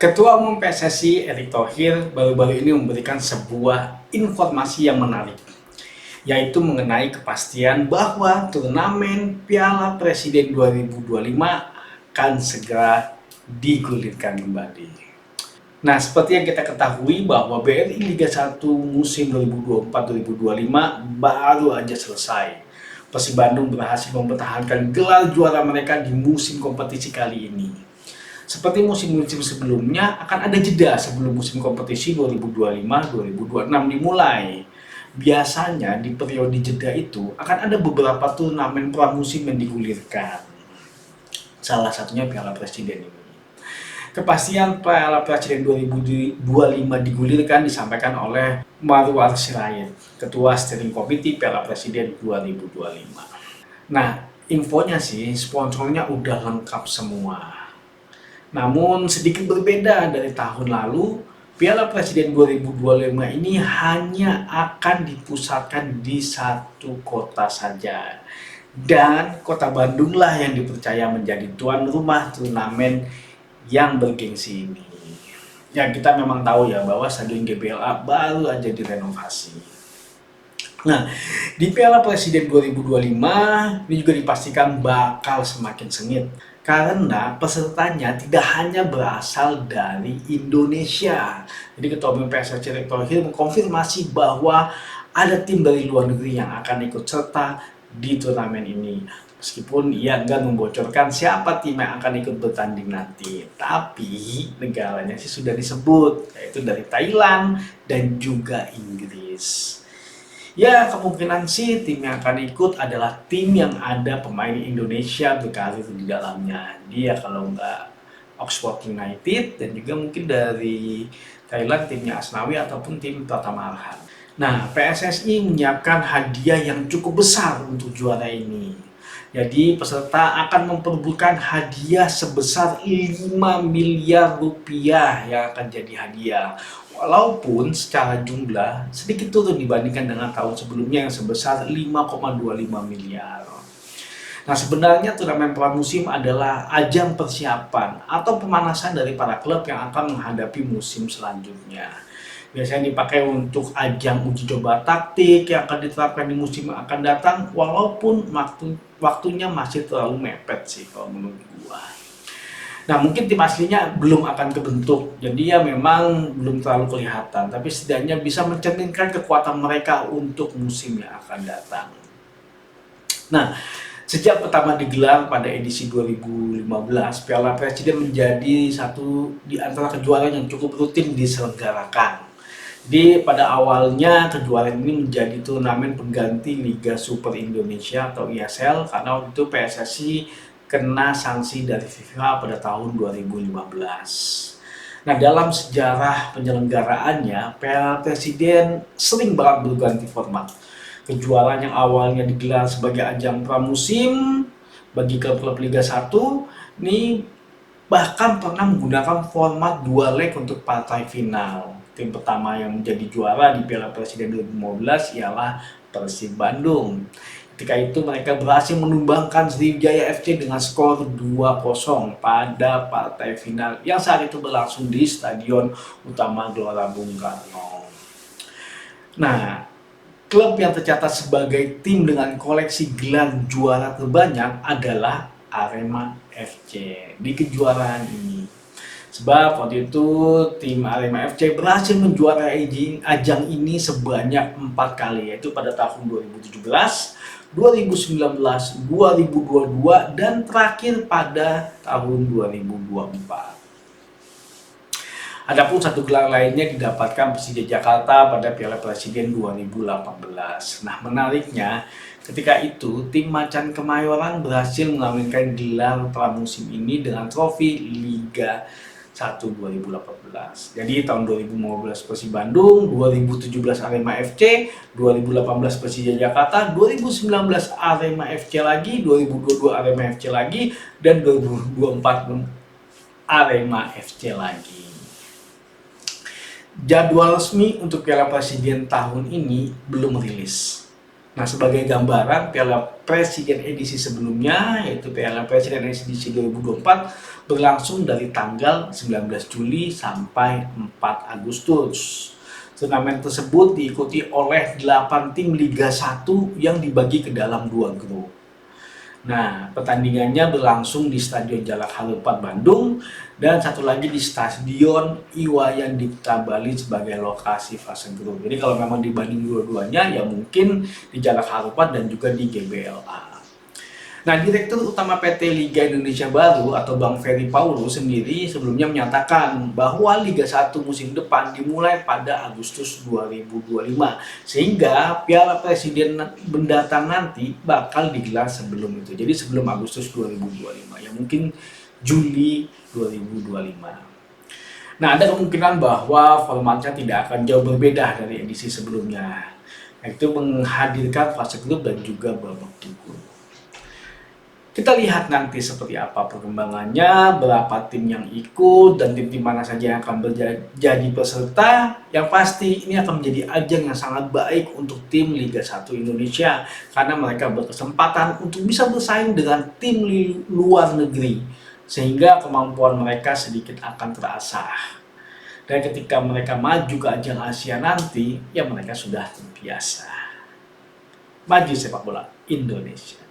Ketua Umum PSSI Erick Thohir baru-baru ini memberikan sebuah informasi yang menarik, yaitu mengenai kepastian bahwa turnamen Piala Presiden 2025 akan segera digulirkan kembali. Nah, seperti yang kita ketahui bahwa BRI Liga 1 musim 2024-2025 baru aja selesai. Persib Bandung berhasil mempertahankan gelar juara mereka di musim kompetisi kali ini. Seperti musim-musim sebelumnya, akan ada jeda sebelum musim kompetisi 2025-2026 dimulai. Biasanya di periode jeda itu akan ada beberapa turnamen pramusim yang digulirkan. Salah satunya Piala Presiden ini. Kepastian Piala Presiden 2025 digulirkan disampaikan oleh Marwar Sirait, Ketua Steering Committee Piala Presiden 2025. Nah, infonya sih sponsornya udah lengkap semua. Namun sedikit berbeda dari tahun lalu, Piala Presiden 2025 ini hanya akan dipusatkan di satu kota saja. Dan kota Bandunglah yang dipercaya menjadi tuan rumah turnamen yang bergengsi ini. Ya, kita memang tahu ya bahwa Stadion GBLA baru aja direnovasi. Nah, di Piala Presiden 2025 ini juga dipastikan bakal semakin sengit karena pesertanya tidak hanya berasal dari Indonesia. Jadi Ketua Umum PSSI Erick Thohir mengkonfirmasi bahwa ada tim dari luar negeri yang akan ikut serta di turnamen ini. Meskipun ia enggak membocorkan siapa tim yang akan ikut bertanding nanti, tapi negaranya sih sudah disebut, yaitu dari Thailand dan juga Inggris. Ya, kemungkinan sih tim yang akan ikut adalah tim yang ada pemain Indonesia berkarir di dalamnya. Dia kalau nggak Oxford United dan juga mungkin dari Thailand timnya Asnawi ataupun tim Pratama Arhan. Nah, PSSI menyiapkan hadiah yang cukup besar untuk juara ini. Jadi peserta akan memperebutkan hadiah sebesar 5 miliar rupiah yang akan jadi hadiah. Walaupun secara jumlah sedikit turun dibandingkan dengan tahun sebelumnya yang sebesar 5,25 miliar. Nah, sebenarnya turnamen pramusim adalah ajang persiapan atau pemanasan dari para klub yang akan menghadapi musim selanjutnya. Biasanya dipakai untuk ajang uji coba taktik yang akan diterapkan di musim yang akan datang, walaupun waktunya masih terlalu mepet sih kalau menurut gua. Nah, mungkin tim aslinya belum akan kebentuk, jadi ya memang belum terlalu kelihatan, tapi setidaknya bisa mencerminkan kekuatan mereka untuk musim yang akan datang. Nah, sejak pertama digelar pada edisi 2015, Piala Presiden menjadi satu di antara kejuaraan yang cukup rutin diselenggarakan. Di pada awalnya kejuaraan ini menjadi turnamen pengganti Liga Super Indonesia atau ISL karena waktu itu PSSI kena sanksi dari FIFA pada tahun 2015. Nah, dalam sejarah penyelenggaraannya, Piala Presiden sering banget berganti format. Kejuaraan yang awalnya digelar sebagai ajang pramusim bagi klub-klub Liga 1, ini bahkan pernah menggunakan format dua leg untuk partai final. Tim pertama yang menjadi juara di Piala Presiden 2015 ialah Persib Bandung. Ketika itu mereka berhasil menumbangkan Sriwijaya FC dengan skor 2-0 pada partai final yang saat itu berlangsung di Stadion Utama Gelora Bung Karno. Nah, klub yang tercatat sebagai tim dengan koleksi gelar juara terbanyak adalah Arema FC di kejuaraan ini. Sebab waktu itu tim Arema FC berhasil menjuarai ajang ini sebanyak 4 kali, yaitu pada tahun 2017, 2019, 2022, dan terakhir pada tahun 2024. Adapun satu gelar lainnya didapatkan Persija Jakarta pada Piala Presiden 2018. Nah, menariknya ketika itu tim Macan Kemayoran berhasil mengawinkan gelar pramusim ini dengan trofi Liga 1 2018. Jadi tahun 2015 Persib Bandung, 2017 Arema FC, 2018 Persija Jakarta, 2019 Arema FC lagi, 2022 Arema FC lagi, dan 2024 Arema FC lagi. Jadwal resmi untuk Piala Presiden tahun ini belum rilis. Nah, sebagai gambaran, Piala Presiden edisi sebelumnya, yaitu Piala Presiden edisi 2024, berlangsung dari tanggal 19 Juli sampai 4 Agustus. Turnamen tersebut diikuti oleh 8 tim Liga 1 yang dibagi ke dalam 2 grup. Nah, pertandingannya berlangsung di Stadion Jalak Harupat Bandung dan satu lagi di Stadion Iwayan Dipta Bali sebagai lokasi fase grup. Jadi kalau memang dibanding dua-duanya ya mungkin di Jalak Harupat dan juga di GBLA. Nah, Direktur Utama PT Liga Indonesia Baru atau Bang Ferry Paulus sendiri sebelumnya menyatakan bahwa Liga 1 musim depan dimulai pada Agustus 2025, sehingga Piala Presiden mendatang nanti bakal digelar sebelum itu. Jadi sebelum Agustus 2025, ya mungkin Juli 2025. Nah, ada kemungkinan bahwa formatnya tidak akan jauh berbeda dari edisi sebelumnya, yaitu menghadirkan fase grup dan juga babak belur. Kita lihat nanti seperti apa perkembangannya, berapa tim yang ikut, dan tim-tim mana saja yang akan menjadi peserta. Yang pasti ini akan menjadi ajang yang sangat baik untuk tim Liga 1 Indonesia, karena mereka berkesempatan untuk bisa bersaing dengan tim luar negeri, sehingga kemampuan mereka sedikit akan terasah. Dan ketika mereka maju ke ajang Asia nanti, ya mereka sudah terbiasa. Maju sepak bola Indonesia.